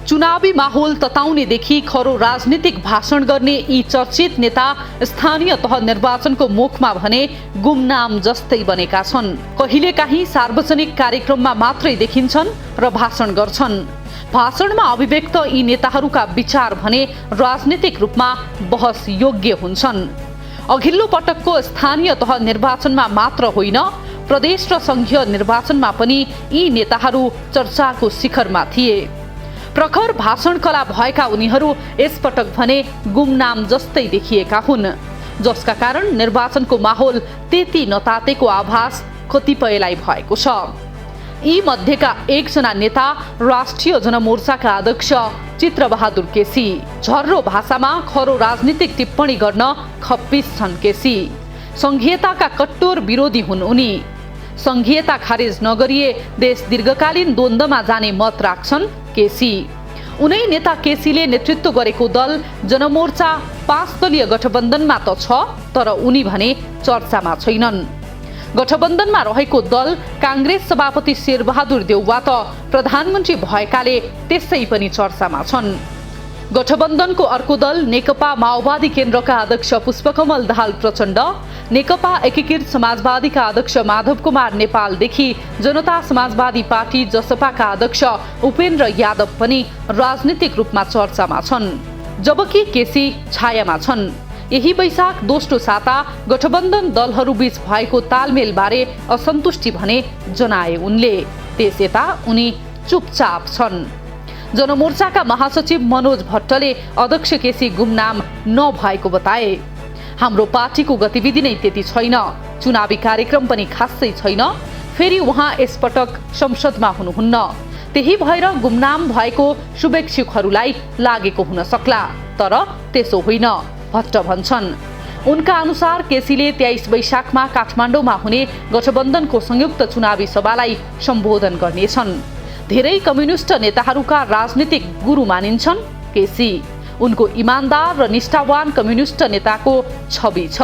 चुनावी माहौल तताउनेदेखि खरो राजनीतिक भाषण गर्ने यी चर्चित नेता स्थानीय तह निर्वाचनको मुखमा भने गुमनाम जस्तै बनेका छन्। कहिलेकाहीँ सार्वजनिक कार्यक्रममा मात्रै देखिन्छन् र भाषण गर्छन्। भाषणमा अभिव्यक्त यी नेताहरूका विचार भने राजनीतिक रूपमा बहस योग्य हुन्छन्। अघिल्लो पटकको स्थानीय तह निर्वाचनमा मात्र होइन, प्रदेश र संघीय निर्वाचनमा पनि यी नेताहरू चर्चाको शिखरमा थिए। प्रखर भाषण कला भएका उनीहरू यसपटक भने गुमनाम जस्तै देखिएका हुन्, जसका कारण निर्वाचनको माहौल त्यति नतातेको आभास कतिपयलाई भएको छ। यी मध्येका एकजना नेता राष्ट्रिय जनमोर्चाका अध्यक्ष चित्रबहादुर केसी झर्रो भाषामा खरो राजनीतिक टिप्पणी गर्न खप्पिस छन्। केसी संघीयताका कट्टोर विरोधी हुन्। उनी संघीयता खारेज नगरिए देश दीर्घकालीन द्वन्द्वमा जाने मत राख्छन्। केसी उनै नेता केसीले नेतृत्व गरेको दल जनमोर्चा 5 दलीय गठबन्धनमा त छ, तर उनी भने चर्चामा छैनन्। गठबन्धनमा रहेको दल कांग्रेस सभापति शेरबहादुर देउवा त प्रधानमन्त्री भएकाले त्यसै पनि चर्चामा छन्। गठबन्धनको अर्को दल नेकपा माओवादी केन्द्रका अध्यक्ष पुष्पकमल दाहाल प्रचण्ड, नेकपा एकीकृत समाजवादीका अध्यक्ष माधव कुमार नेपालदेखि जनता समाजवादी पार्टी जसपाका अध्यक्ष उपेन्द्र यादव पनि राजनीतिक रूपमा चर्चामा छन्, जबकि केसी छायामा छन्। यही वैशाख दोस्रो साता गठबन्धन दलहरूबीच भएको तालमेलबारे असन्तुष्टि भने जनाए उनले। त्यस यता उनी चुपचाप छन्। जनमोर्चाका महासचिव मनोज भट्टले अध्यक्ष केसी गुमनाम नभएको बताए। हाम्रो पार्टीको गतिविधि नै त्यति छैन, चुनावी कार्यक्रम पनि खासै छैन, फेरि उहाँ यसपटक संसदमा हुनुहुन्न, त्यही भएर गुमनाम भएको शुभेच्छुकहरूलाई लागेको हुन सक्ला, तर त्यसो होइन भट्ट भन्छन्। उनका अनुसार केसीले 23 वैशाखमा काठमाडौँमा हुने गठबन्धनको संयुक्त चुनावी सभालाई सम्बोधन गर्नेछन्। धेरै कम्युनिस्ट नेताहरूका राजनीतिक गुरु मानिन्छन् केसी। उनको इमानदार र निष्ठावान कम्युनिस्ट नेताको छवि छ।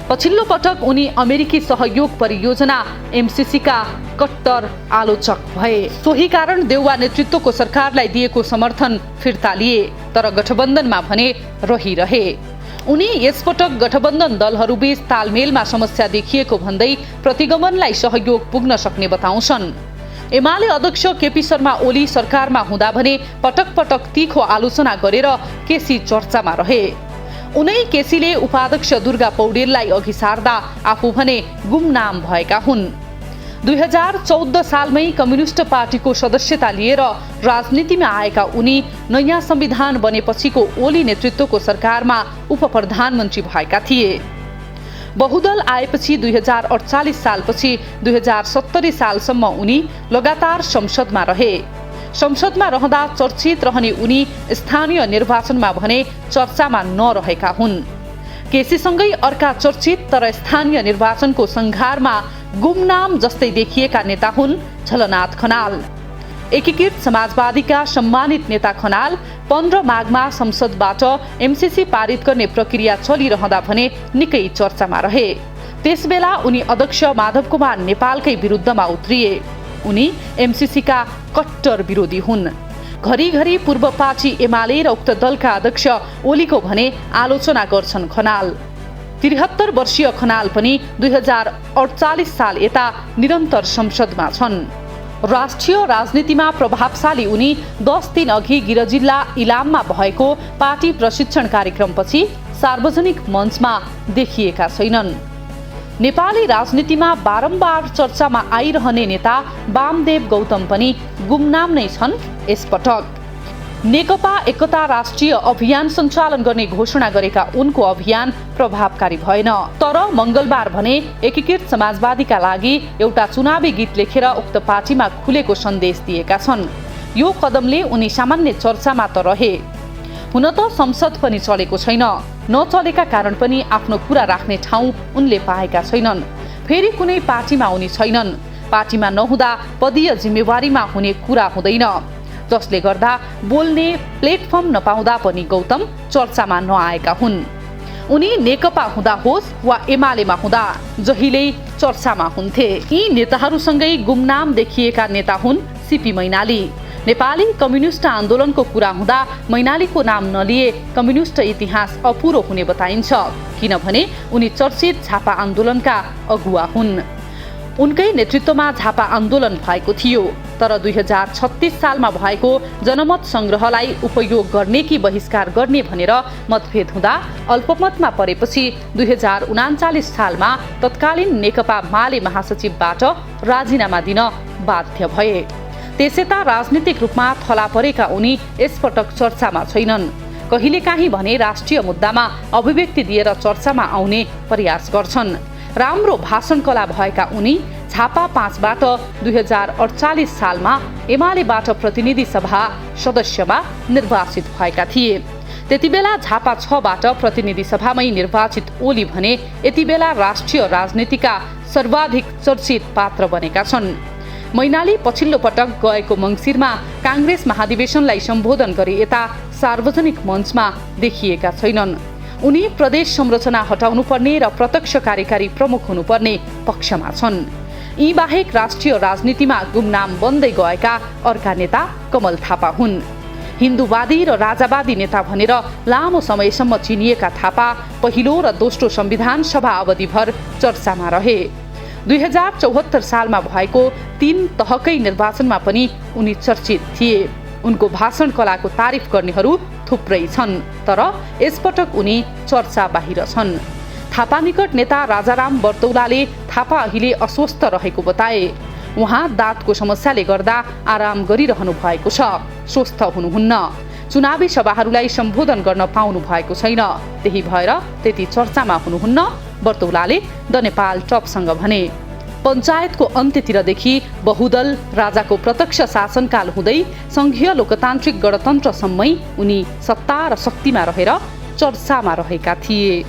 पछिल्लो पटक उनी अमेरिकी सहयोग परियोजना एमसीसीका कट्टर आलोचक भए। सोही कारण देउवा नेतृत्वको सरकारलाई दिएको समर्थन फिर्ता लिए, तर गठबन्धनमा भने रहिरहे। उनी यसपटक गठबन्धन दलहरूबीच तालमेलमा समस्या देखिएको भन्दै प्रतिगमनलाई सहयोग पुग्न सक्ने बताउँछन्। एमाले अध्यक्ष केपी शर्मा ओली सरकारमा हुँदा भने पटक पटक तीखो आलोचना गरेर केसी चर्चामा रहे। उनै केसीले उपाध्यक्ष दुर्गा पौडेललाई अघि सार्दा आफू भने गुमनाम भएका हुन्। 2014 सालमै कम्युनिस्ट पार्टीको सदस्यता लिएर राजनीतिमा आएका उनी नयाँ संविधान बनेपछिको ओली नेतृत्वको सरकारमा उपप्रधानमन्त्री भएका थिए। बहुदल आएपछि 2048 सालपछि 2070 सालसम्म उनी लगातार संसदमा रहे। संसदमा रहँदा चर्चित रहने उनी स्थानीय निर्वाचनमा भने चर्चामा नरहेका हुन्। केसीसँगै अर्का चर्चित तर स्थानीय निर्वाचनको संघारमा गुमनाम जस्तै देखिएका नेता हुन् झलनाथ खनाल। एकीकृत समाजवादीका सम्मानित नेता खनाल 15 माघमा संसदबाट एमसीसी पारित गर्ने प्रक्रिया चलिरहँदा भने निकै चर्चामा रहे। त्यसबेला उनी अध्यक्ष माधव कुमार नेपालकै विरुद्धमा उत्रिए। उनी एमसीसीका कट्टर विरोधी हुन्। घरिघरि पूर्व पार्टी एमाले र उक्त दलका अध्यक्ष ओलीको भने आलोचना गर्छन् खनाल। 73 वर्षीय खनाल पनि 2048 साल यता निरन्तर संसदमा छन्। राष्ट्रिय राजनीतिमा प्रभावशाली उनी 10 दिन अघि गिर जिल्ला इलाममा भएको पार्टी प्रशिक्षण कार्यक्रमपछि सार्वजनिक मञ्चमा देखिएका छैनन्। नेपाली राजनीतिमा बारम्बार चर्चामा आइरहने नेता वामदेव गौतम पनि गुमनाम नै छन् यसपटक। नेकपा एकता राष्ट्रिय अभियान सञ्चालन गर्ने घोषणा गरेका उनको अभियान प्रभावकारी भएन, तर मंगलबार भने एकीकृत समाजवादीका लागि एउटा चुनावी गीत लेखेर उक्त पार्टीमा खुलेको सन्देश दिएका छन्। यो कदमले उनी सामान्य चर्चामा त रहे, हुन त संसद पनि चलेको छैन, नचलेका कारण पनि आफ्नो कुरा राख्ने ठाउँ उनले पाएका छैनन्। फेरि कुनै पार्टीमा उनी छैनन्। पार्टीमा नहुँदा पदीय जिम्मेवारीमा हुने कुरा हुँदैन, जसले गर्दा बोल्ने प्लेटफर्म नपाउँदा पनि गौतम चर्चामा नआएका हुन्। उनी नेकपा हुँदा होस् वा एमालेमा हुँदा जहिल्यै चर्चामा हुन्थे। यी नेताहरूसँगै गुमनाम देखिएका नेता हुन् सीपी मैनाली। नेपाली कम्युनिस्ट आन्दोलनको कुरा हुँदा मैनालीको नाम नलिए कम्युनिस्ट इतिहास अपुरो हुने बताइन्छ, किनभने उनी चर्चित झापा आन्दोलनका अगुवा हुन्। उनकै नेतृत्वमा झापा आन्दोलन भएको थियो, तर 2036 सालमा भएको जनमत संग्रहलाई उपयोग गर्ने कि बहिष्कार गर्ने भनेर मतभेद हुँदा अल्पमतमा परेपछि 2039 सालमा तत्कालीन नेकपा माले महासचिवबाट राजीनामा दिन बाध्य भए। त्यसैता राजनीतिक रूपमा थला परेका उनी यसपटक चर्चामा छैनन्। कहिलेकाहीँ भने राष्ट्रिय मुद्दामा अभिव्यक्ति दिएर चर्चामा आउने प्रयास गर्छन्। राम्रो भाषण कला भएका उनी झापा 5बाट 2048 सालमा एमालेबाट प्रतिनिधि सभा सदस्यमा निर्वाचित भएका थिए। त्यतिबेला झापा 6बाट प्रतिनिधि सभामै निर्वाचित ओली भने यति बेला राष्ट्रिय राजनीतिका सर्वाधिक चर्चित पात्र बनेका छन्। मैनाली पछिल्लो पटक गएको मङ्सिरमा काङ्ग्रेस महाधिवेशनलाई सम्बोधन गरे यता सार्वजनिक मञ्चमा देखिएका छैनन्। उनी प्रदेश संरचना हटाउनुपर्ने र प्रत्यक्ष कार्यकारी प्रमुख हुनुपर्ने पक्षमा छन्। यी बाहेक राष्ट्रिय राजनीतिमा गुमनाम बन्दै गएका अर्का नेता कमल थापा हुन्। हिन्दूवादी र राजावादी नेता भनेर लामो समयसम्म चिनिएका थापा पहिलो र दोस्रो संविधान सभा अवधिभर चर्चामा रहे। 2074 सालमा भएको 3 तहकै निर्वाचनमा पनि उनी चर्चित थिए। उनको भाषण कलाको तारिफ गर्नेहरू थुप्रै छन्, तर यसपटक उनी चर्चा बाहिर छन्। थापा निकट नेता राजाराम बर्तौलाले थापा अहिले अस्वस्थ रहेको बताए। उहाँ दाँतको समस्याले गर्दा आराम गरिरहनु भएको छ, स्वस्थ हुनुहुन्न। चुनावी सभाहरूलाई सम्बोधन गर्न पाउनु भएको छैन, त्यही भएर त्यति चर्चामा हुनुहुन्न, बर्तौलाले द नेपाल टपसँग भने। पञ्चायतको अन्त्यतिरदेखि बहुदल राजाको प्रत्यक्ष शासनकाल हुँदै संघीय लोकतान्त्रिक गणतन्त्रसम्मै उनी सत्ता र शक्तिमा रहेर चर्चामा रहेका थिए।